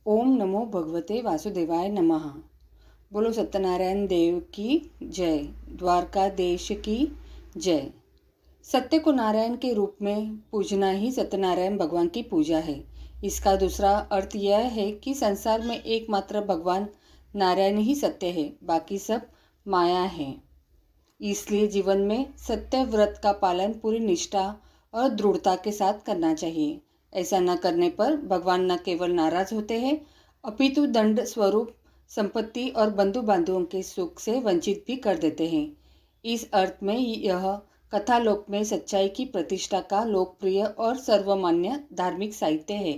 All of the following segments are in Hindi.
ओम नमो भगवते वासुदेवाय नमः। बोलो सत्यनारायण देव की जय। द्वारकाधीश की जय। सत्य को नारायण के रूप में पूजना ही सत्यनारायण भगवान की पूजा है। इसका दूसरा अर्थ यह है कि संसार में एकमात्र भगवान नारायण ही सत्य है, बाकी सब माया है। इसलिए जीवन में सत्य व्रत का पालन पूरी निष्ठा और दृढ़ता के साथ करना चाहिए। ऐसा न करने पर भगवान न केवल नाराज होते हैं, अपितु दंड स्वरूप संपत्ति और बंधु बांधवों के सुख से वंचित भी कर देते हैं। इस अर्थ में यह कथा लोक में सच्चाई की प्रतिष्ठा का लोकप्रिय और सर्वमान्य धार्मिक साहित्य है।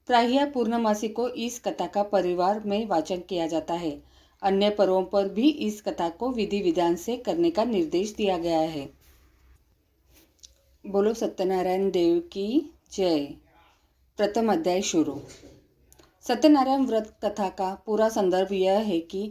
प्रायः पूर्णमासी को इस कथा का परिवार में वाचन किया जाता है। अन्य पर्वों पर भी इस कथा को विधि विधान से करने का निर्देश दिया गया है। बोलो सत्यनारायण देव की जय। प्रथम अध्याय शुरू। सत्यनारायण व्रत कथा का पूरा संदर्भ यह है कि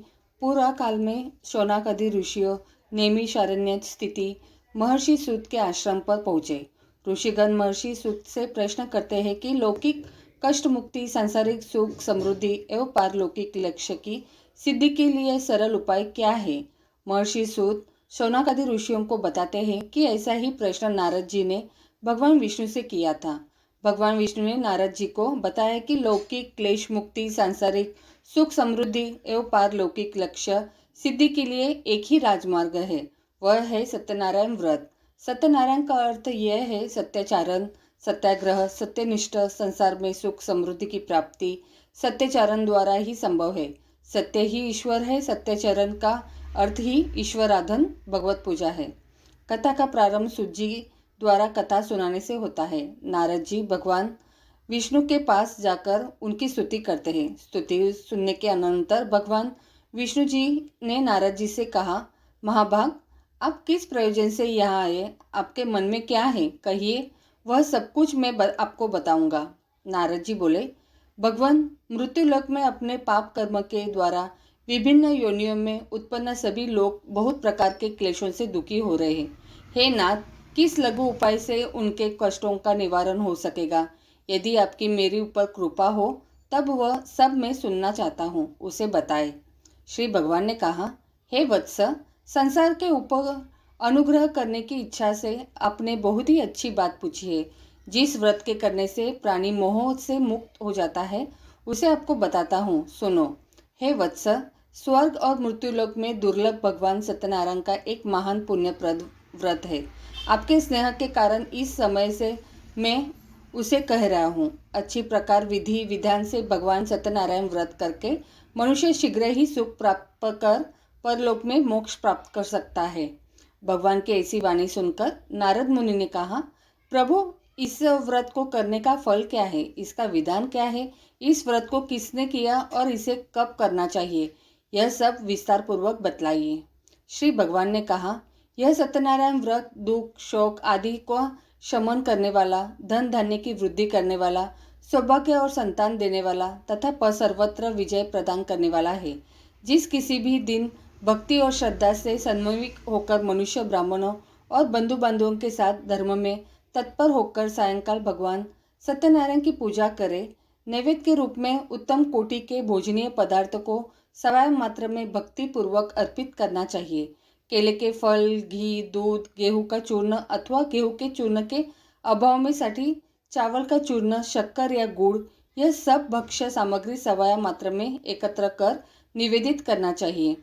पूर्व काल में शौनकादि ऋषियों नैमिषारण्य स्थिति महर्षि सूत के आश्रम पर पहुँचे। ऋषिगण महर्षि सूत से प्रश्न करते हैं कि लौकिक कष्ट मुक्ति, सांसारिक सुख समृद्धि एवं पारलौकिक लक्ष्य की सिद्धि के लिए सरल उपाय क्या है। महर्षि सूत शौनकादि ऋषियों को बताते हैं कि ऐसा ही प्रश्न नारद जी ने भगवान विष्णु से किया था। भगवान विष्णु ने नारद जी को बताया कि लौकिक क्लेश मुक्ति, सांसारिक सुख समृद्धि एवं पारलौकिक लक्ष्य सिद्धि के लिए एक ही राजमार्ग है, वह है सत्यनारायण व्रत। सत्यनारायण का अर्थ यह है सत्याचरण, सत्याग्रह, सत्यनिष्ठ। संसार में सुख समृद्धि की प्राप्ति सत्याचरण द्वारा ही संभव है। सत्य ही ईश्वर है। सत्याचरण का अर्थ ही ईश्वराधन, भगवत पूजा है। कथा का प्रारंभ सूत जी द्वारा कथा सुनाने से होता है। नारद जी भगवान विष्णु के पास जाकर उनकी स्तुति करते हैं। स्तुति सुनने के अनंतर भगवान विष्णु जी ने नारद जी से कहा, महाभाग, आप किस प्रयोजन से यहाँ आए? आपके मन में क्या है? कहिए, वह सब कुछ मैं आपको बताऊंगा। नारद जी बोले, भगवान, मृत्युलोक में अपने पाप कर्म के द्वारा विभिन्न योनियों में उत्पन्न सभी लोग बहुत प्रकार के क्लेशों से दुखी हो रहे हैं। हे नाथ, किस लघु उपाय से उनके कष्टों का निवारण हो सकेगा? यदि आपकी मेरी ऊपर कृपा हो तब वह सब मैं सुनना चाहता हूँ, उसे बताए। श्री भगवान ने कहा, हे वत्स, संसार के ऊपर अनुग्रह करने की इच्छा से आपने बहुत ही अच्छी बात पूछी है। जिस व्रत के करने से प्राणी मोह से मुक्त हो जाता है उसे आपको बताता हूँ, सुनो। हे वत्स, स्वर्ग और मृत्युलोक में दुर्लभ भगवान सत्यनारायण का एक महान पुण्यप्रद व्रत है। आपके स्नेह के कारण इस समय से मैं उसे कह रहा हूँ। अच्छी प्रकार विधि विधान से भगवान सत्यनारायण व्रत करके मनुष्य शीघ्र ही सुख प्राप्त कर परलोक में मोक्ष प्राप्त कर सकता है। भगवान की ऐसी वाणी सुनकर नारद मुनि ने कहा, प्रभु, इस व्रत को करने का फल क्या है? इसका विधान क्या है? इस व्रत को किसने किया और इसे कब करना चाहिए? यह सब विस्तार पूर्वक बतलाइए। श्री भगवान ने कहा, यह सत्यनारायण व्रत दुख शोक आदि को शमन करने वाला, धन धान्य की वृद्धि करने वाला, सौभाग्य और संतान देने वाला तथा सर्वत्र विजय प्रदान करने वाला है। जिस किसी भी दिन भक्ति और श्रद्धा से सन्मोहित होकर मनुष्य ब्राह्मणों और बंधु बांधवों के साथ धर्म में तत्पर होकर सायंकाल भगवान सत्यनारायण की पूजा करे, नैवेद्य के रूप में उत्तम कोटि के भोजनीय पदार्थ को सवाय मात्र में भक्ति पूर्वक अर्पित करना चाहिए। केले के फल, घी, दूध, गेहूं का चूर्ण अथवा गेहूं के चूर्ण के अभाव में साठी चावल का चूर्ण, शक्कर या गुड़, यह सब भक्ष्य सामग्री सवाया मात्र में एकत्र कर निवेदित करना चाहिए।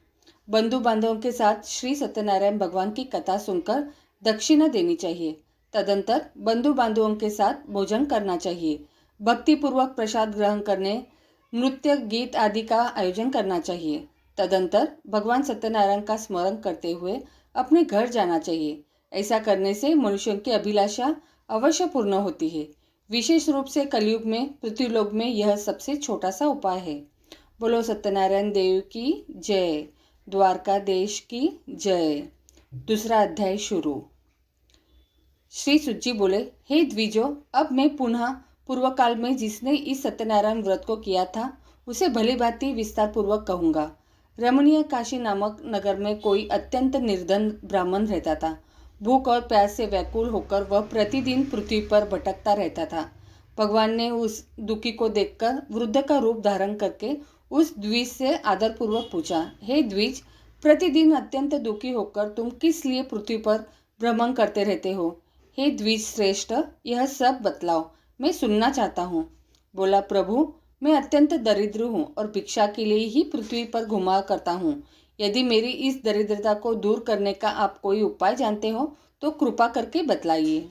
बंधु बांधवों के साथ श्री सत्यनारायण भगवान की कथा सुनकर दक्षिणा देनी चाहिए। तदंतर बंधु बांधवों के साथ भोजन करना चाहिए। भक्तिपूर्वक प्रसाद ग्रहण करने, नृत्य गीत आदि का आयोजन करना चाहिए। तदंतर भगवान सत्यनारायण का स्मरण करते हुए अपने घर जाना चाहिए। ऐसा करने से मनुष्यों की अभिलाषा अवश्य पूर्ण होती है। विशेष रूप से कलयुग में, पृथ्वीलोक में यह सबसे छोटा सा उपाय है। बोलो सत्यनारायण देव की जय। द्वारकाधीश की जय। दूसरा अध्याय शुरू। श्री सूत जी बोले, हे द्विजो, अब मैं पुनः पूर्व काल में जिसने इस सत्यनारायण व्रत को किया था उसे भली भांति विस्तार पूर्वक कहूँगा। रमणीय काशी नामक नगर में कोई अत्यंत निर्धन ब्राह्मण रहता था। भूख और प्यास से व्याकुल होकर वह प्रतिदिन पृथ्वी पर भटकता रहता था। भगवान ने उस दुखी को देखकर वृद्ध का रूप धारण करके उस द्विज से आदरपूर्वक पूछा, हे द्विज, प्रतिदिन अत्यंत दुखी होकर तुम किस लिए पृथ्वी पर भ्रमण करते रहते हो? हे द्विज श्रेष्ठ, यह सब बतलाओ, मैं सुनना चाहता हूँ। बोला, प्रभु, मैं अत्यंत दरिद्र हूँ और भिक्षा के लिए ही पृथ्वी पर घुमा करता हूँ। यदि मेरी इस दरिद्रता को दूर करने का आप कोई उपाय जानते हो तो कृपा करके बतलाइए।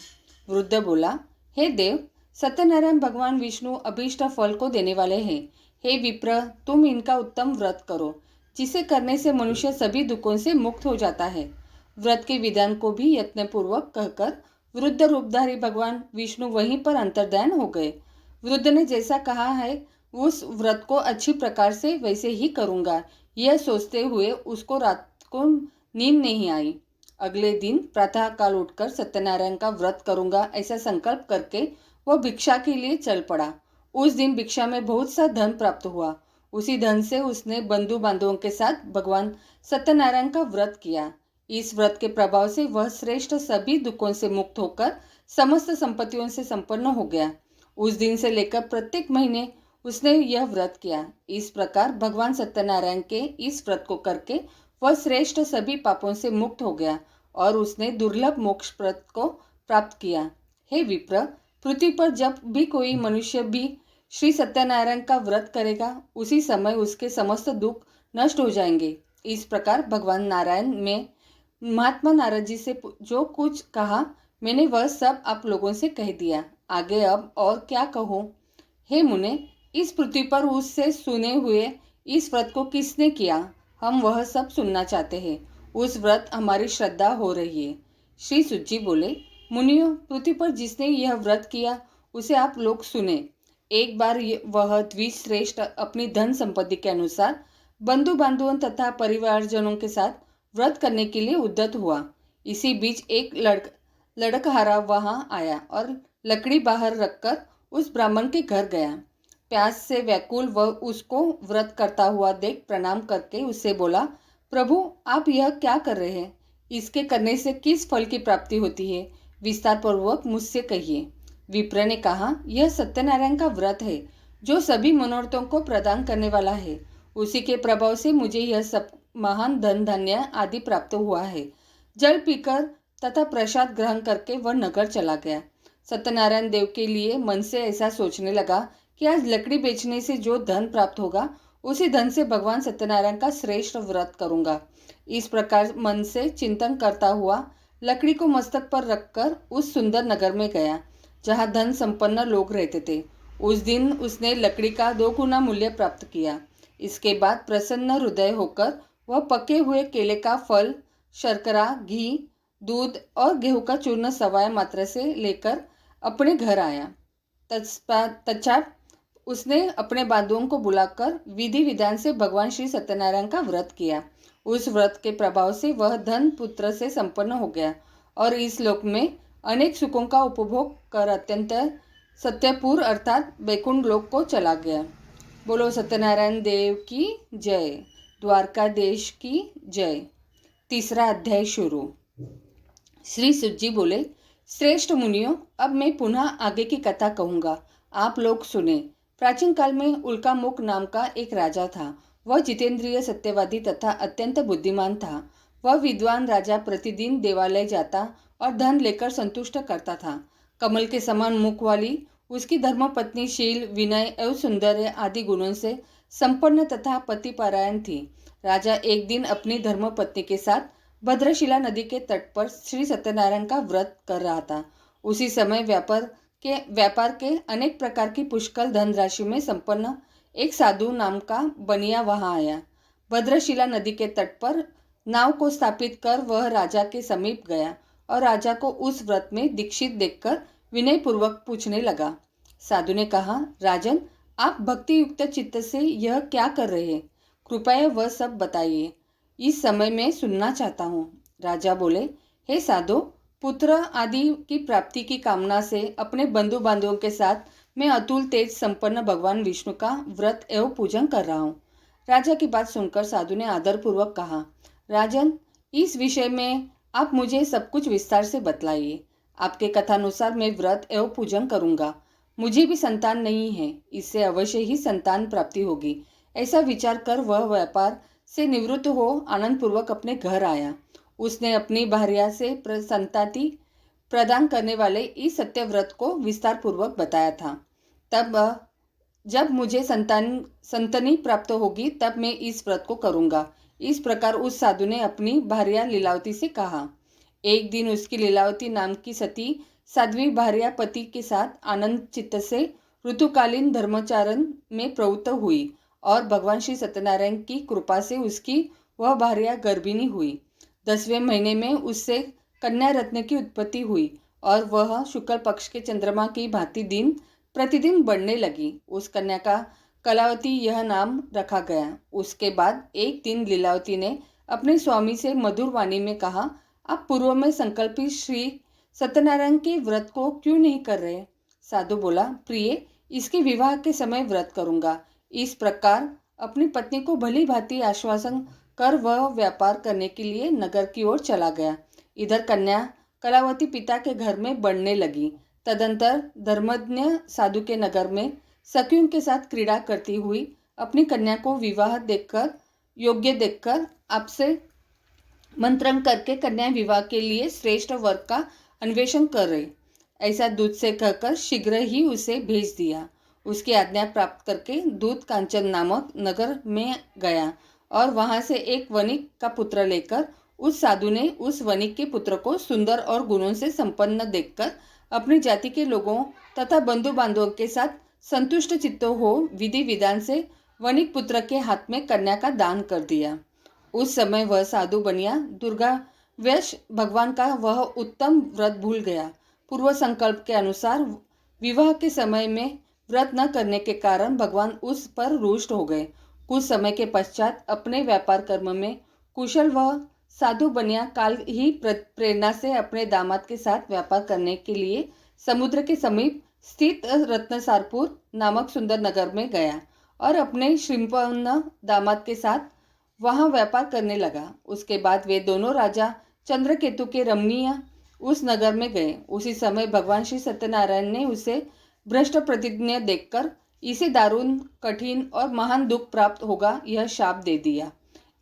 वृद्ध बोला, हे देव, सत्यनारायण भगवान विष्णु अभीष्ट फल को देने वाले हैं। हे विप्र, तुम इनका उत्तम व्रत करो, जिसे करने से मनुष्य सभी दुखों से मुक्त हो जाता है। व्रत के विधान को भी यत्नपूर्वक कहकर वृद्ध रूपधारी भगवान विष्णु वहीं पर अंतर्ध्यान हो गए। वृद्ध ने जैसा कहा है उस व्रत को अच्छी प्रकार से वैसे ही करूँगा, यह सोचते हुए उसको रात को नींद नहीं आई। अगले दिन प्रातःकाल उठकर सत्यनारायण का व्रत करूँगा ऐसा संकल्प करके वह भिक्षा के लिए चल पड़ा। उस दिन भिक्षा में बहुत सा धन प्राप्त हुआ। उसी धन से उसने बंधु बांधवों के साथ भगवान सत्यनारायण का व्रत किया। इस व्रत के प्रभाव से वह श्रेष्ठ सभी दुखों से मुक्त होकर समस्त संपत्तियों से संपन्न हो गया। उस दिन से लेकर प्रत्येक महीने उसने यह व्रत किया। इस प्रकार भगवान सत्यनारायण के इस व्रत को करके वह श्रेष्ठ सभी पापों से मुक्त हो गया और उसने दुर्लभ मोक्ष व्रत को प्राप्त किया। हे विप्र, पृथ्वी पर जब भी कोई मनुष्य भी श्री सत्यनारायण का व्रत करेगा उसी समय उसके समस्त दुख नष्ट हो जाएंगे। इस प्रकार भगवान नारायण में महात्मा नारद जी से जो कुछ कहा मैंने वह सब आप लोगों से कह दिया। आगे अब और क्या कहो? हे मुने, इस पृथ्वी पर उससे सुने हुए इस व्रत को किसने किया, हम वह सब सुनना चाहते हैं। उस व्रत हमारी श्रद्धा हो रही है। श्री सुत जी बोले, मुनियों, पृथ्वी पर जिसने यह व्रत किया उसे आप लोग सुने। एक बार वह द्विश्रेष्ठ अपनी धन संपत्ति के अनुसार बंधु बांधवों तथा परिवारजनों के साथ व्रत करने के लिए उद्यत हुआ। इसी बीच एक लड़कहारा वहाँ आया और लकड़ी बाहर रखकर उस ब्राह्मण के घर गया। प्यास से व्याकुल वह उसको व्रत करता हुआ देख प्रणाम करके उससे बोला, प्रभु, आप यह क्या कर रहे हैं? इसके करने से किस फल की प्राप्ति होती है? विस्तार पूर्वक मुझसे कहिए। विप्र ने कहा, यह सत्यनारायण का व्रत है जो सभी मनोरथों को प्रदान करने वाला है। उसी के प्रभाव से मुझे यह सब महान धन धान्य आदि प्राप्त हुआ है। जल पीकर तथा प्रसाद ग्रहण करके वह नगर चला गया। सत्यनारायण देव के लिए मन से ऐसा सोचने लगा कि आज लकड़ी बेचने से जो धन प्राप्त होगा उसी धन से भगवान सत्यनारायण का श्रेष्ठ व्रत करूंगा। इस प्रकार मन से चिंतन करता हुआ लकड़ी को मस्तक पर रखकर उस सुंदर नगर में गया जहाँ धन संपन्न लोग रहते थे। उस दिन उसने लकड़ी का 2 गुना मूल्य प्राप्त किया। इसके बाद प्रसन्न हृदय होकर वह पके हुए केले का फल, शर्करा, घी, दूध और गेहूं का चूर्ण सवाया मात्रा से लेकर अपने घर आया। तत्पश्चात उसने अपने बांधुओं को बुलाकर विधि विधान से भगवान श्री सत्यनारायण का व्रत किया। उस व्रत के प्रभाव से वह धन पुत्र से संपन्न हो गया और इस लोक में अनेक सुखों का उपभोग कर अत्यंत सत्यपुर अर्थात बैकुंठ लोक को चला गया। बोलो सत्यनारायण देव की जय। द्वारका देश की जय। तीसरा अध्याय शुरू। श्री सुत जी बोले, श्रेष्ठ मुनियों, अब मैं पुनः आगे की कथा कहूँगा, आप लोग सुने। प्राचीन काल में उल्कामुख नाम का एक राजा था। वह जितेंद्रिय, सत्यवादी तथा अत्यंत बुद्धिमान था। वह विद्वान राजा प्रतिदिन देवालय जाता और धन लेकर संतुष्ट करता था। कमल के समान मुख वाली उसकी धर्मपत्नी शील, विनय एवं सौंदर्य आदि गुणों से संपन्न तथा पतिपरायण थी। राजा एक दिन अपनी धर्मपत्नी के साथ भद्रशिला नदी के तट पर श्री सत्यनारायण का व्रत कर रहा था। उसी समय व्यापार के अनेक प्रकार की पुष्कल धनराशि में संपन्न एक साधु नाम का बनिया वहां आया। भद्रशिला नदी के तट पर नाव को स्थापित कर वह राजा के समीप गया और राजा को उस व्रत में दीक्षित देखकर विनय पूर्वक पूछने लगा। साधु ने कहा, राजन, आप भक्ति युक्त चित्त से यह क्या कर रहे हैं? कृपया वह सब बताइए, इस समय मैं सुनना चाहता हूँ। राजा बोले, हे साधु, पुत्र आदि की प्राप्ति की कामना से अपने बंधु बांधवों के साथ मैं अतुल तेज संपन्न भगवान विष्णु का व्रत एवं पूजन कर रहा हूँ। राजा की बात सुनकर साधु ने आदरपूर्वक कहा, राजन, इस विषय में आप मुझे सब कुछ विस्तार से बतलाइए। आपके कथानुसार मैं व्रत एवं पूजन करूँगा, मुझे भी संतान नहीं है, इससे अवश्य ही संतान प्राप्ति होगी। ऐसा विचार कर वह व्यापार से निवृत्त हो आनंद पूर्वक अपने घर आया। उसने अपनी भार्या से संतति प्रदान करने वाले इस सत्य व्रत को विस्तार पूर्वक बताया था। तब जब मुझे संतनी प्राप्त होगी तब मैं इस व्रत को करूंगा। इस प्रकार उस साधु ने अपनी भार्या लीलावती से कहा। एक दिन उसकी लीलावती नाम की सती साध्वी भार्या पति के साथ आनंद चित्त से ऋतुकालीन धर्माचरण में प्रवृत्त हुई और भगवान श्री सत्यनारायण की कृपा से उसकी वह भार्या गर्भिणी हुई। 10वें महीने में उससे कन्या रत्न की उत्पत्ति हुई और वह शुक्ल पक्ष के चंद्रमा की भांति दिन प्रतिदिन बढ़ने लगी। उस कन्या का कलावती यह नाम रखा गया। उसके बाद एक दिन लीलावती ने अपने स्वामी से मधुर वाणी में कहा, आप पूर्व में संकल्पित श्री सत्यनारायण के व्रत को क्यों नहीं कर रहे? साधु बोला, प्रिय, इसके विवाह के समय व्रत करूंगा। इस प्रकार अपनी पत्नी को भली भांति आश्वासन कर वह व्यापार करने के लिए नगर की ओर चला गया। इधर कन्या कलावती पिता के घर में बढ़ने लगी। तदंतर धर्मज्ञ साधु के नगर में सखियों के साथ क्रीड़ा करती हुई अपनी कन्या को विवाह देखकर योग्य देखकर आपसे मंत्रण करके कन्या विवाह के लिए श्रेष्ठ वर्ग का अन्वेषण कर रही। ऐसा दूत से कहकर शीघ्र ही उसे भेज दिया। उसकी आज्ञा प्राप्त करके दूत कांचन नामक नगर में गया और वहां से एक वणिक का पुत्र लेकर उस साधु ने उस वणिक के पुत्र को सुंदर और गुणों से संपन्न देखकर अपनी जाति के लोगों तथा बंधु बांधवों के साथ संतुष्ट चित्त हो विधि विधान से वणिक पुत्र के हाथ में कन्या का दान कर दिया। उस समय वह साधु बनिया दुर्गावश भगवान का वह उत्तम व्रत भूल गया। पूर्व संकल्प के अनुसार विवाह के समय में व्रत न करने के कारण भगवान उस पर रुष्ट हो गए। कुछ समय के पश्चात अपने व्यापार कर्म में कुशल वह साधु बनिया काल ही प्रेरणा से अपने दामाद के साथ व्यापार करने के लिए समुद्र के समीप स्थित रत्नसारपुर नामक सुंदर नगर में गया और अपने श्रीमंत दामाद के साथ वहां व्यापार करने लगा। उसके बाद वे दोनों राजा चंद्रकेतु के रमणीय उस नगर में गए। उसी समय भगवान श्री सत्यनारायण ने उसे भ्रष्ट प्रतिज्ञा देखकर इसे दारुण कठिन और महान दुख प्राप्त होगा यह शाप दे दिया।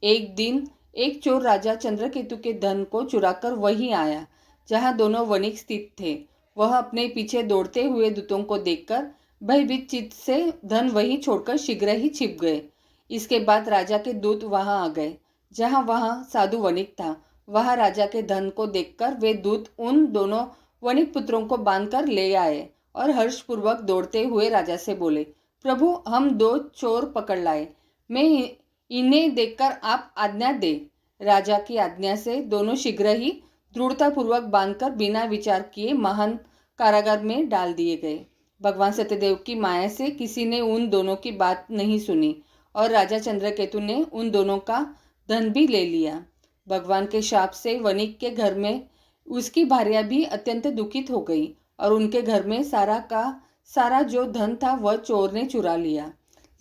एक दिन एक चोर राजा चंद्रकेतु के धन को चुराकर वहीं आया जहां दोनों वणिक स्थित थे। वह अपने पीछे दौड़ते हुए दूतों को देखकर भयभीत चित्त से धन वहीं छोड़कर शीघ्र ही छिप गए। इसके बाद राजा के दूत वहां आ गए जहां वहां साधु वणिक था। वहां राजा के धन को देखकर वे दूत उन दोनों वणिक पुत्रों को बांधकर ले आए और हर्षपूर्वक दौड़ते हुए राजा से बोले, प्रभु, हम 2 चोर पकड़ लाए। मैं इन्हें देखकर आप आज्ञा दे। राजा की आज्ञा से दोनों शीघ्र ही दृढ़तापूर्वक बांधकर बिना विचार किए महान कारागार में डाल दिए गए। भगवान सत्यदेव की माया से किसी ने उन दोनों की बात नहीं सुनी और राजा चंद्रकेतु ने उन दोनों का धन भी ले लिया। भगवान के शाप से वणिक के घर में उसकी भार्या भी अत्यंत दुखित हो गई और उनके घर में सारा का सारा जो धन था वह चोर ने चुरा लिया।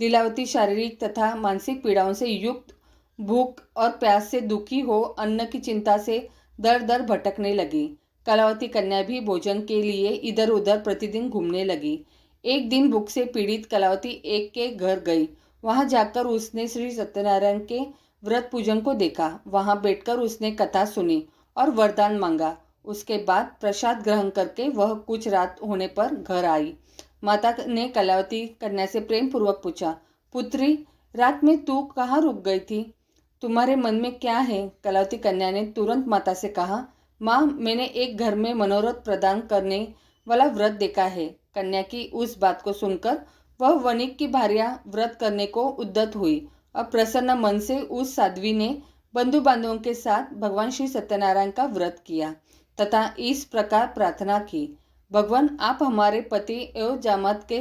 लीलावती शारीरिक तथा मानसिक पीड़ाओं से युक्त भूख और प्यास से दुखी हो अन्न की चिंता से दर दर भटकने लगी। कलावती कन्या भी भोजन के लिए इधर उधर प्रतिदिन घूमने लगी। एक दिन भूख से पीड़ित कलावती एक के घर गई। वहां जाकर उसने श्री सत्यनारायण के व्रत पूजन को देखा। वहां बैठकर उसने कथा सुनी और वरदान मांगा। उसके बाद प्रसाद ग्रहण करके वह कुछ रात होने पर घर आई। माता ने कलावती कन्या से प्रेम पूर्वक पूछा, पुत्री, रात में तू कहाँ रुक गई थी? तुम्हारे मन में क्या है? कलावती कन्या ने तुरंत माता से कहा, माँ, मैंने एक घर में मनोरथ प्रदान करने वाला व्रत देखा है। कन्या की उस बात को सुनकर वह वणिक की भार्या व्रत करने को उद्यत हुई और प्रसन्न मन से उस साध्वी ने बंधु बांधवों के साथ भगवान श्री सत्यनारायण का व्रत किया तथा इस प्रकार प्रार्थना की, भगवान, आप हमारे पति एवं जामात के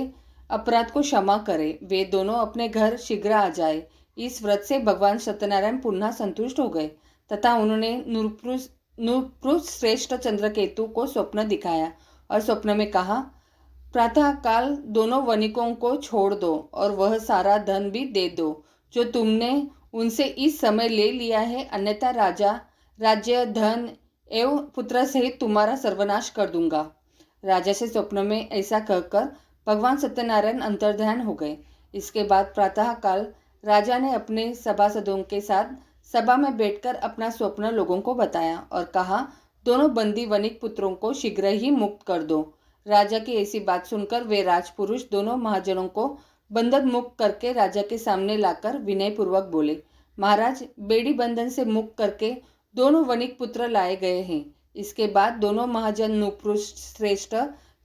अपराध को क्षमा करें। वे दोनों अपने घर शीघ्र आ जाए। इस व्रत से भगवान सत्यनारायण पुनः संतुष्ट हो गए तथा उन्होंने नृपुरुष श्रेष्ठ चंद्रकेतु को स्वप्न दिखाया और स्वप्न में कहा, प्रातः काल दोनों वणिकों को छोड़ दो और वह सारा धन भी दे दो जो तुमने उनसे इस समय ले लिया है, अन्यथा राजा, राज्य, धन एवं पुत्र सहित तुम्हारा सर्वनाश कर दूंगा। राजा से स्वप्न में ऐसा कहकर भगवान सत्यनारायण अंतर्ध्यान हो गए। इसके बाद प्रातःकाल राजा ने अपने सभासदों के साथ सभा में बैठकर अपना स्वप्न लोगों को बताया और कहा, दोनों बंदी वणिक पुत्रों को शीघ्र ही मुक्त कर दो। राजा की ऐसी बात सुनकर वे राजपुरुष दोनों महाजनों को बंधन मुक्त करके राजा के सामने लाकर विनयपूर्वक बोले, महाराज, बेड़ी बंधन से मुक्त करके दोनों वणिक पुत्र लाए गए हैं। इसके बाद दोनों महाजन नुपुरुष श्रेष्ठ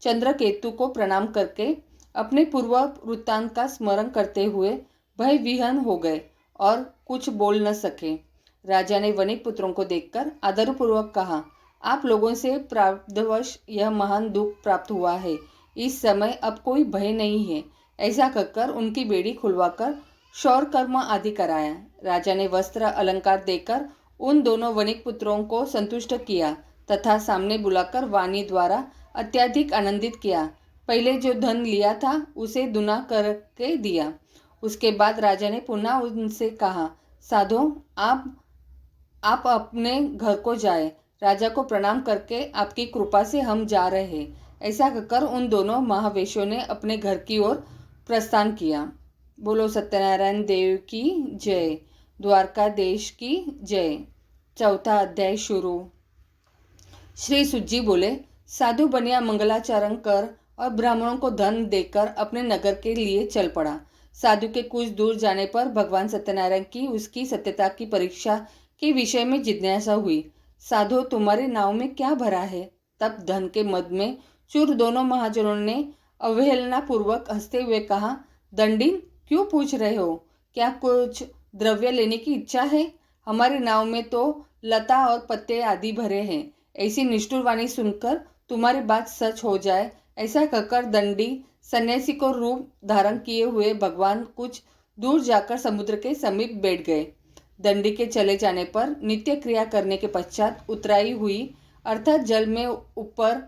चंद्रकेतु को प्रणाम करके अपने पूर्व वृत्तांत का स्मरण करते हुए भय विहन हो गए और कुछ बोल न सके। राजा ने वणिक पुत्रों को देखकर आदरपूर्वक कहा, आप लोगों से प्रारब्धवश यह महान दुख प्राप्त हुआ है। इस समय अब कोई भय नहीं है। ऐसा कहकर उनकी बेड़ी खुलवाकर शौर कर्म आदि कराया। राजा ने वस्त्र अलंकार देकर उन दोनों वणिक पुत्रों को संतुष्ट किया तथा सामने बुलाकर वाणी द्वारा अत्यधिक आनंदित किया। पहले जो धन लिया था उसे दुना करके दिया। उसके बाद राजा ने पुनः उनसे कहा, साधो, आप अपने घर को जाए। राजा को प्रणाम करके आपकी कृपा से हम जा रहे हैं। ऐसा कहकर उन दोनों महावेशों ने अपने घर की ओर प्रस्थान किया। बोलो सत्यनारायण देव की जय। द्वारकाधीश की जय। चौथा अध्याय शुरू। श्री सुजी बोले, साधु बनिया मंगलाचरण कर और ब्राह्मणों को धन देकर अपने नगर के लिए चल पड़ा। साधु के कुछ दूर जाने पर भगवान सत्यनारायण की उसकी सत्यता की परीक्षा के विषय में जिज्ञासा हुई। साधु, तुम्हारे नाव में क्या भरा है? तब धन के मद में चूर दोनों महाजनों ने अवहेलना पूर्वक हंसते हुए कहा, दंडीन, क्यों पूछ रहे हो? क्या कुछ द्रव्य लेने की इच्छा है? हमारी नाव में तो लता और पत्ते आदि भरे हैं। ऐसी निष्ठुर वाणी सुनकर तुम्हारी बात सच हो जाए, ऐसा कहकर दंडी सन्यासी को रूप धारण किए हुए भगवान कुछ दूर जाकर समुद्र के समीप बैठ गए। दंडी के चले जाने पर नित्य क्रिया करने के पश्चात उतराई हुई अर्थात जल में ऊपर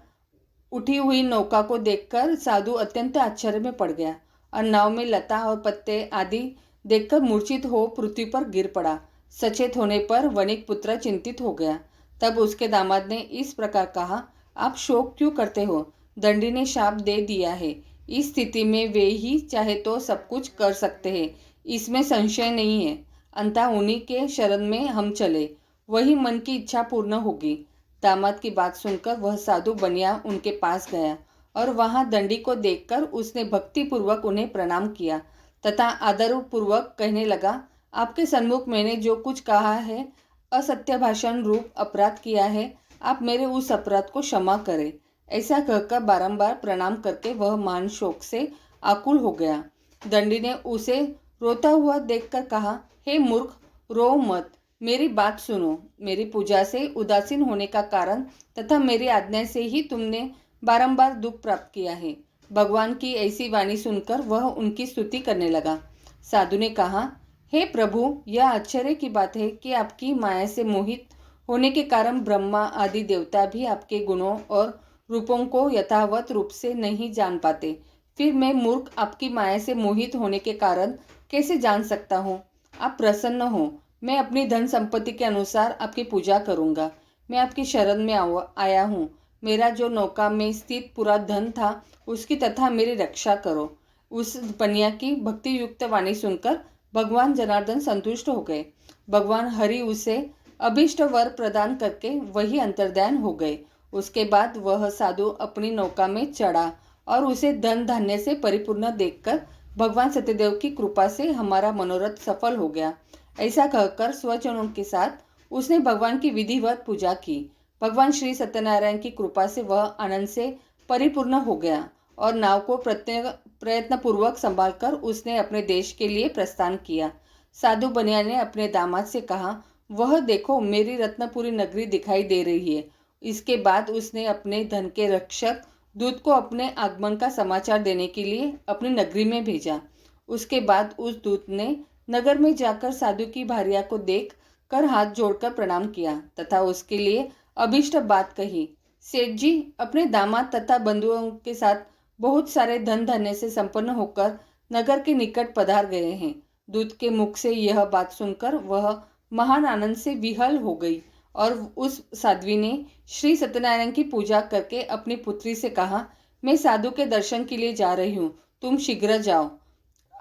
उठी हुई नौका को देखकर साधु अत्यंत आश्चर्य में पड़ गया और नाव में लता और पत्ते आदि देखकर मूर्छित हो पृथ्वी पर गिर पड़ा। सचेत होने पर वणिक पुत्र चिंतित हो गया। तब उसके दामाद ने इस प्रकार कहा, आप शोक क्यों करते हो? दंडी ने शाप दे दिया है। इस स्थिति में वे ही चाहे तो सब कुछ कर सकते हैं, इसमें संशय नहीं है। अंततः उन्हीं के शरण में हम चले, वही मन की इच्छा पूर्ण होगी। दामाद की बात सुनकर वह साधु बनिया उनके पास गया और वहां दंडी को देखकर उसने भक्तिपूर्वक उन्हें प्रणाम किया तथा आदरपूर्वक कहने लगा, आपके सन्मुख मैंने जो कुछ कहा है, असत्य भाषण रूप अपराध किया है, आप मेरे उस अपराध को क्षमा करें। ऐसा कहकर बारंबार प्रणाम करके वह महान शोक से आकुल हो गया। दंडी ने उसे रोता हुआ देखकर कहा, हे मूर्ख, रो मत, मेरी बात सुनो। मेरी पूजा से उदासीन होने का कारण तथा मेरी आज्ञा से ही तुमने बारंबार दुख प्राप्त किया है। भगवान की ऐसी वाणी सुनकर वह उनकी स्तुति करने लगा। साधु ने कहा, हे प्रभु, यह आश्चर्य की बात है कि आपकी माया से मोहित होने के कारण ब्रह्मा आदि देवता भी आपके गुणों और रूपों को यथावत रूप से नहीं जान पाते। फिर मैं मूर्ख आपकी माया से मोहित होने के कारण कैसे जान सकता हूँ? आप प्रसन्न हो, मैं अपनी धन संपत्ति के अनुसार आपकी पूजा करूँगा। मैं आपकी शरण में आया हूँ। मेरा जो नौका में स्थित पूरा धन था उसकी तथा मेरी रक्षा करो। उस बनिया की भक्ति युक्त वाणी सुनकर भगवान जनार्दन संतुष्ट हो गए। भगवान हरि उसे अभीष्ट वर प्रदान करके वही अंतर्ध्यान हो गए। उसके बाद वह साधु अपनी नौका में चढ़ा और उसे धन धान्य से परिपूर्ण देखकर भगवान सत्यदेव की कृपा से हमारा मनोरथ सफल हो गया। ऐसा कहकर स्वजनों के साथ उसने भगवान की विधिवत पूजा की। भगवान श्री सत्यनारायण की कृपा से वह आनंद से परिपूर्ण हो गया और नाव को प्रयत्नपूर्वक संभालकर उसने अपने देश के लिए प्रस्थान किया। साधु बनिया ने अपने दामाद से कहा, वह देखो, मेरी रत्नपुरी नगरी दिखाई दे रही है। इसके बाद उसने अपने धन के रक्षक दूत को अपने आगमन का समाचार देने के लिए अपनी नगरी में भेजा। उसके बाद उस दूत ने नगर में जाकर साधु की भार्या को देख कर हाथ जोड़कर प्रणाम किया तथा उसके लिए अभीष्ट बात कही। सेठ जी अपने दामाद तथा बंधुओं के साथ बहुत सारे धन धान्य से संपन्न होकर नगर के निकट पधार गए हैं। दूत के मुख से यह बात सुनकर वह महान आनंद से विहल हो गई और उस साध्वी ने श्री सत्यनारायण की पूजा करके अपनी पुत्री से कहा, मैं साधु के दर्शन के लिए जा रही हूँ, तुम शीघ्र जाओ।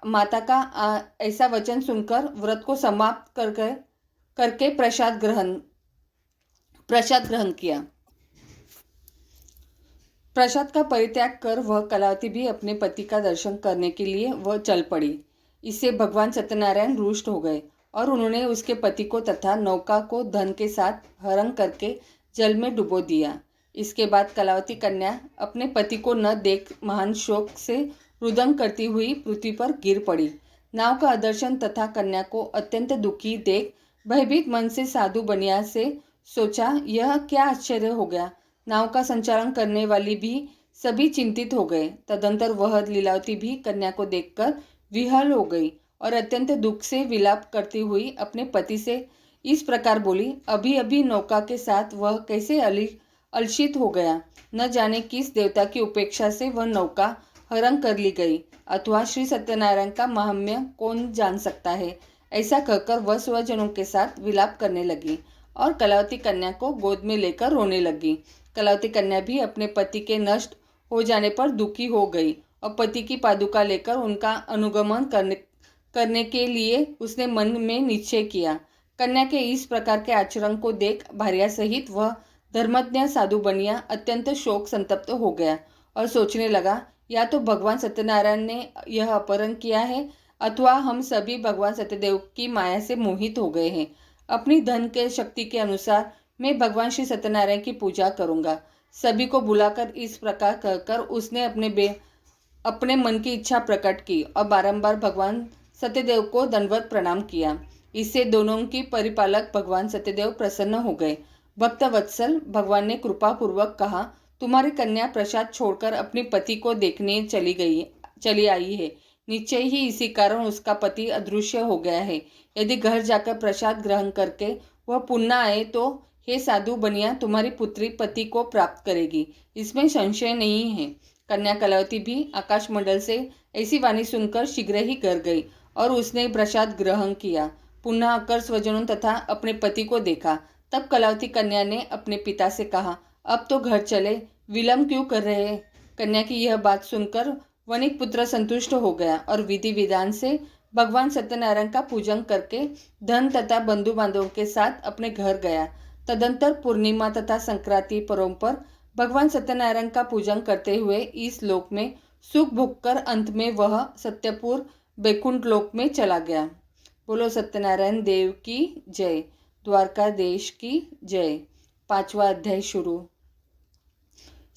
माता का ऐसा वचन सुनकर व्रत को समाप्त करके प्रसाद ग्रहण किया। प्रसाद का परित्याग कर वह कलावती भी अपने पति का दर्शन करने के लिए वह चल पड़ी। इससे भगवान सत्यनारायण रुष्ट हो गए और उन्होंने उसके पति को तथा नौका को धन के साथ हरण करके जल में डुबो दिया। इसके बाद कलावती कन्या अपने पति को न देख महान शोक से रुदन करती हुई पृथ्वी पर गिर पड़ी। नाव का अदर्शन तथा कन्या को अत्यंत दुखी देख भयभीत मन से साधु बनिया से सोचा, यह क्या आश्चर्य हो गया। नाव का संचालन करने वाली भी सभी चिंतित हो गए। तदंतर वह लीलावती भी कन्या को देखकर विह्वल हो गई और अत्यंत दुख से विलाप करती हुई अपने पति से इस प्रकार बोली, अभी अभी नौका के साथ वह कैसे अलसित हो गया। न जाने किस देवता की उपेक्षा से वह नौका हरण कर ली गई, अथवा श्री सत्यनारायण का महात्म्य कौन जान सकता है। ऐसा कहकर वह स्वजनों के साथ विलाप करने लगी और कलावती कन्या को गोद में लेकर रोने लगी। कलावती कन्या भी अपने पति के नष्ट हो जाने पर दुखी हो गई और पति की पादुका लेकर उनका अनुगमन करने के लिए उसने मन में निश्चय किया। कन्या के इस प्रकार के आचरण को देख भार्या सहित वह धर्मज्ञ साधु बनिया अत्यंत शोक संतप्त हो गया और सोचने लगा, या तो भगवान सत्यनारायण ने यह अपहरण किया है अथवा हम सभी भगवान सत्यदेव की माया से मोहित हो गए हैं। अपनी धन के शक्ति के अनुसार मैं भगवान श्री सत्यनारायण की पूजा करूंगा। सभी को बुलाकर इस प्रकार कहकर उसने अपने मन की इच्छा प्रकट की और बारंबार भगवान सत्यदेव को दंडवत प्रणाम किया। इससे दोनों की परिपालक भगवान सत्यदेव प्रसन्न हो गए। भक्त वत्सल भगवान ने कृपा पूर्वक कहा, तुम्हारी कन्या प्रसाद छोड़कर अपने पति को देखने चली आई है। निश्चय ही इसी कारण उसका पति अदृश्य हो गया है। यदि घर जाकर प्रसाद ग्रहण करके वह पुनः आए तो हे साधु बनिया, तुम्हारी पुत्री पति को प्राप्त करेगी, इसमें संशय नहीं है। कन्या कलावती भी आकाशमंडल से ऐसी वाणी सुनकर शीघ्र ही घर गई और उसने प्रसाद ग्रहण किया। पुनः आकर स्वजनों तथा अपने पति को देखा। तब कलावती कन्या ने अपने पिता से कहा, अब तो घर चले, विलंब क्यों कर रहे हैं। कन्या की यह बात सुनकर वणिक पुत्र संतुष्ट हो गया और विधि विधान से भगवान सत्यनारायण का पूजन करके धन तथा बंधु बांधवों के साथ अपने घर गया। तदंतर पूर्णिमा तथा संक्रांति पर्वों पर भगवान सत्यनारायण का पूजन करते हुए इस लोक में सुख भोगकर अंत में वह सत्यपुर बैकुंठ लोक में चला गया। बोलो सत्यनारायण देव की जय। द्वारकाधीश की जय। 5वां अध्याय शुरू।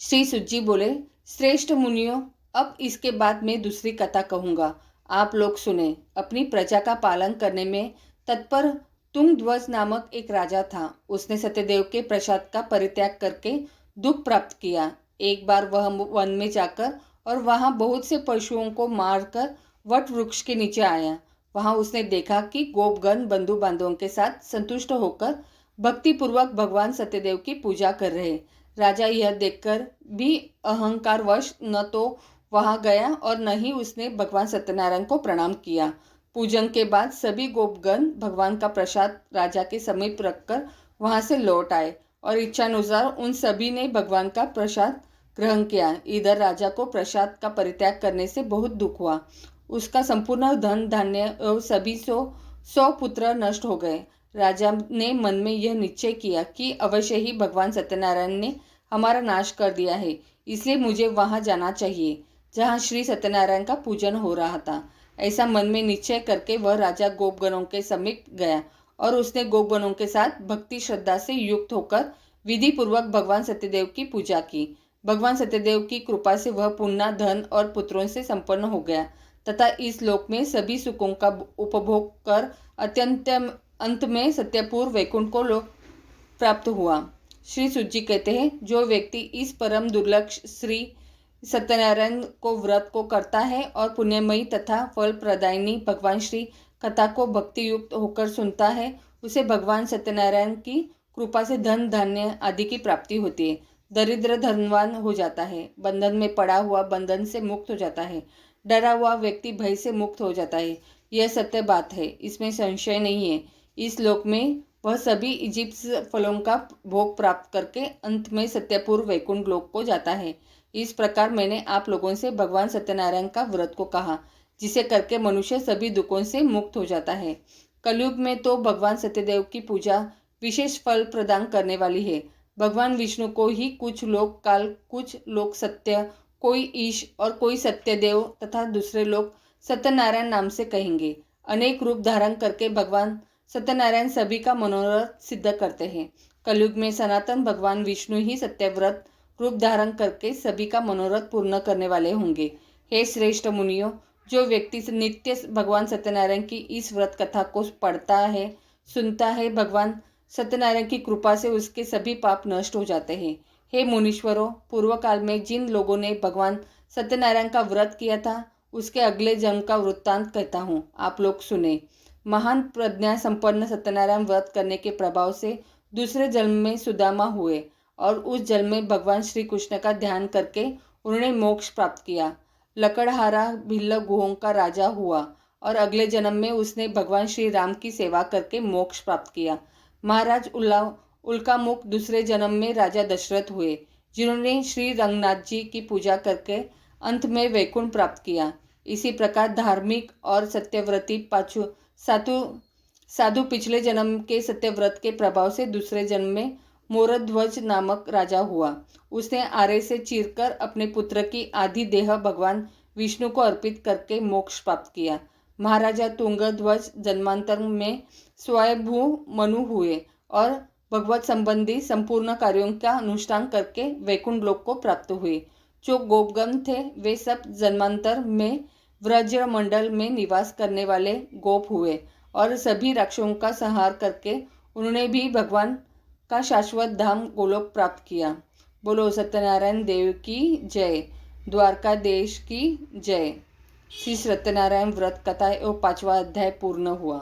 श्री सुजी बोले, श्रेष्ठ मुनियों, अब इसके बाद मैं दूसरी कथा कहूँगा, आप लोग सुने। अपनी प्रजा का पालन करने में तत्पर तुंगध्वज नामक एक राजा था। उसने सत्यदेव के प्रसाद का परित्याग करके दुख प्राप्त किया। एक बार वह वन में जाकर और वहाँ बहुत से पशुओं को मारकर वट वृक्ष के नीचे आया। वहाँ उसने देखा कि गोपगण बंधु बांधवों के साथ संतुष्ट होकर भक्तिपूर्वक भगवान सत्यदेव की पूजा कर रहे। राजा यह देखकर भी अहंकारवश न तो वहां गया और न ही उसने भगवान सत्यनारायण को प्रणाम किया। पूजन के बाद सभी गोपगण भगवान का प्रसाद राजा के समीप रखकर वहां से लौट आए और इच्छानुसार उन सभी ने भगवान का प्रसाद ग्रहण किया। इधर राजा को प्रसाद का परित्याग करने से बहुत दुख हुआ। उसका संपूर्ण धन धान्य और सभी 100 पुत्र नष्ट हो गए। राजा ने मन में यह निश्चय किया कि अवश्य ही भगवान सत्यनारायण ने हमारा नाश कर दिया है, इसलिए मुझे वहां जाना चाहिए जहां श्री सत्यनारायण का पूजन हो रहा था। ऐसा मन में निश्चय करके वह राजा गोपगणों के समीप गया और उसने गोपगणों के साथ भक्ति श्रद्धा से युक्त होकर विधि पूर्वक भगवान सत्यदेव की पूजा की। भगवान सत्यदेव की कृपा से वह पुनः धन और पुत्रों से संपन्न हो गया तथा इस लोक में सभी सुखों का उपभोग कर अत्यंत अंत में सत्यपुर वैकुंठ को लोक प्राप्त हुआ। श्री सुजी कहते हैं, जो व्यक्ति इस परम दुर्लक्ष श्री सत्यनारायण को व्रत को करता है और पुण्यमयी तथा फल प्रदायिनी भगवान श्री कथा को भक्ति युक्त होकर सुनता है, उसे भगवान सत्यनारायण की कृपा से धन धान्य आदि की प्राप्ति होती है। दरिद्र धनवान हो जाता है, बंधन में पड़ा हुआ बंधन से मुक्त हो जाता है, डरा हुआ व्यक्ति भय से मुक्त हो जाता है। यह सत्य बात है, इसमें संशय नहीं है। इस लोक में वह सभी इजिप्ट फलों का भोग प्राप्त करके अंत में सत्यपुर वैकुंठ लोक को जाता है। इस प्रकार मैंने आप लोगों से भगवान सत्यनारायण का व्रत को कहा, जिसे करके मनुष्य सभी दुखों से मुक्त हो जाता है। कलयुग में तो भगवान सत्यदेव की पूजा विशेष फल प्रदान करने वाली है। भगवान विष्णु को ही कुछ लोग काल, कुछ लोग सत्य, कोई ईश और कोई सत्यदेव तथा दूसरे लोग सत्यनारायण नाम से कहेंगे। अनेक रूप धारण करके भगवान सत्यनारायण सभी का मनोरथ सिद्ध करते हैं। कलयुग में सनातन भगवान विष्णु ही सत्यव्रत रूप धारण करके सभी का मनोरथ पूर्ण करने वाले होंगे। हे श्रेष्ठ मुनियों, जो व्यक्ति नित्य भगवान सत्यनारायण की इस व्रत कथा को पढ़ता है, सुनता है, भगवान सत्यनारायण की कृपा से उसके सभी पाप नष्ट हो जाते हैं। हे मुनीश्वरों, पूर्व काल में जिन लोगों ने भगवान सत्यनारायण का व्रत किया था, उसके अगले जन्म का वृत्तांत कहता हूँ, आप लोग सुने। महान प्रज्ञा संपन्न सत्यनारायण व्रत करने के प्रभाव से दूसरे जन्म में सुदामा हुए और उस जन्म में भगवान श्री कृष्ण का ध्यान करके उन्होंने मोक्ष प्राप्त किया। लकड़हारा भिल्ल गुहों का राजा हुआ और अगले जन्म में उसने भगवान श्री राम की सेवा करके मोक्ष प्राप्त किया। महाराज उल्कामुख दूसरे जन्म में राजा दशरथ हुए, जिन्होंने श्री रंगनाथ जी की पूजा करके अंत में वैकुंठ प्राप्त किया। इसी प्रकार धार्मिक और सत्यव्रती साधु पिछले जन्म के सत्यव्रत के प्रभाव से दूसरे जन्म में मोरध्वज नामक राजा हुआ। उसने आरे से चीरकर अपने पुत्र की आधी देह भगवान विष्णु को अर्पित करके मोक्ष प्राप्त किया। महाराजा तुंगध्वज जन्मांतर में स्वयंभू मनु हुए और भगवत संबंधी संपूर्ण कार्यों का अनुष्ठान करके वैकुंठ लोक को प्राप्त हुए। जो गोपगण थे वे सब जन्मांतर में व्रजमंडल में निवास करने वाले गोप हुए और सभी राक्षसों का संहार करके उन्होंने भी भगवान का शाश्वत धाम गोलोक प्राप्त किया। बोलो सत्यनारायण देव की जय, द्वारका देश की जय। श्री सत्यनारायण व्रत कथा एवं 5वां अध्याय पूर्ण हुआ।